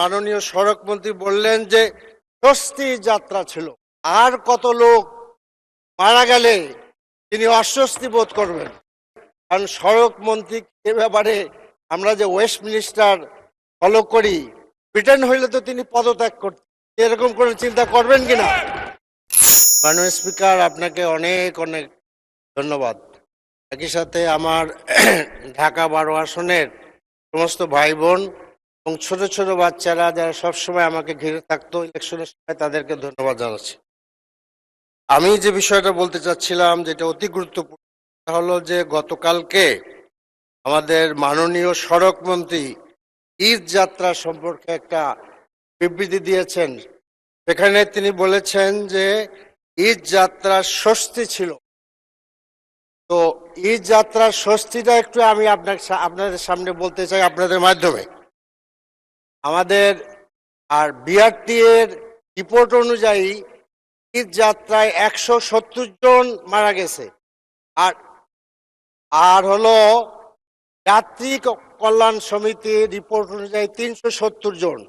মাননীয় সড়ক মন্ত্রী বললেন যে স্বস্তি যাত্রা ছিল, আর কত লোক মারা গেলে তিনি অস্বস্তি বোধ করবেন। কারণ সড়ক মন্ত্রী এ ব্যাপারে আমরা যে ওয়েস্টমিনিস্টার ফলো করি, ব্রিটেন হইলে তো তিনি পদত্যাগ করতেন, এরকম করে চিন্তা করবেন কিনা। মাননীয় স্পিকার, আপনাকে অনেক অনেক ধন্যবাদ। একই সাথে আমার ঢাকা 12 আসনের সমস্ত ভাই বোন এবং ছোট ছোট বাচ্চারা যারা সবসময় আমাকে ঘিরে থাকতো ইলেকশনের সময়, তাদেরকে ধন্যবাদ জানাচ্ছি। আমি যে বিষয়টা বলতে চাচ্ছিলাম, যেটা অতি গুরুত্বপূর্ণ, তা হলো যে গতকালকে আমাদের মাননীয় সড়ক মন্ত্রী ঈদ যাত্রা সম্পর্কে একটা বিবৃতি দিয়েছেন। সেখানে তিনি বলেছেন যে ঈদ যাত্রার স্বস্তি ছিল। তো ঈদ যাত্রার স্বস্তিটা একটু আমি আপনাদের সামনে বলতে চাই আপনাদের মাধ্যমে। আমাদের আর বিআরটি এর রিপোর্ট অনুযায়ী ঈদ যাত্রায় 170 জন মারা গেছে, আর হলো যাত্রী কল্যাণ সমিতির রিপোর্ট অনুযায়ী 370 জন।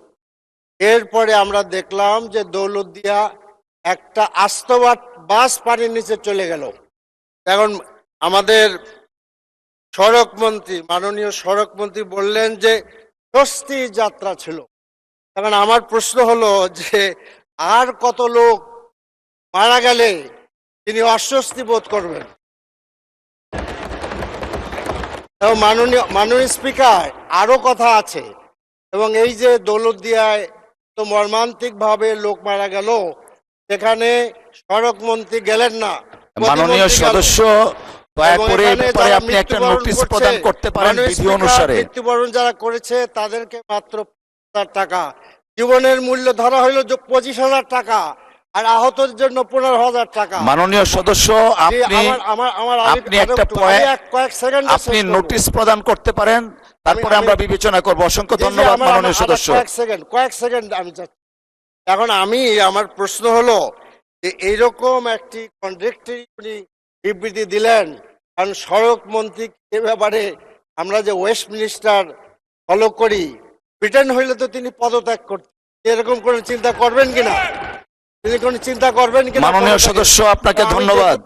এরপরে আমরা দেখলাম যে দৌলতদিয়া একটা আস্ত বাস পানির নিচে চলে গেল। এখন আমাদের সড়ক মন্ত্রী, মাননীয় সড়ক মন্ত্রী বললেন যে স্বস্তি যাত্রা ছিল। এখন আমার প্রশ্ন হলো যে আর কত লোক মারা গেলে তিনি অস্বস্তি বোধ করবেন। এবং মাননীয় স্পিকার, আরো কথা আছে। এবং এই যে দৌলতদিয়ায় তো মর্মান্তিক ভাবে লোক মারা গেল, সেখানে সড়ক মন্ত্রী গেলেন না। মাননীয় সদস্য, দয়া করে ব্যাপারে আপনি একটা নোটিশ প্রদান করতে পারেন বিধি অনুসারে। মৃত্যুবরণ যারা করেছে তাদেরকে মাত্র 5,000 টাকা, জীবনের মূল্য ধরা হইল 25,000 টাকা, আর আহতের জন্য 15,000 টাকা। মাননীয় সদস্য, আপনি একটা কয়েক সেকেন্ড আপনি নোটিশ প্রদান করতে পারেন, তারপরে আমরা বিবেচনা করব। অসংখ্য ধন্যবাদ মাননীয় সদস্য। কয়েক সেকেন্ড আমি চাচ্ছি। এখন আমার প্রশ্ন হলো যে এইরকম একটি কন্ট্রাডিক্টরি উনি বিবৃতি দিলেন, কারণ সড়ক মন্ত্রী এ ব্যাপারে আমরা যে ওয়েস্টমিনিস্টার ফলো করি, ব্রিটেন হইলে তো তিনি পদত্যাগ করতেন, এরকম করে চিন্তা করবেন কিনা, তিনি কোন চিন্তা করবেন কিনা। মাননীয় সদস্য, আপনাকে ধন্যবাদ।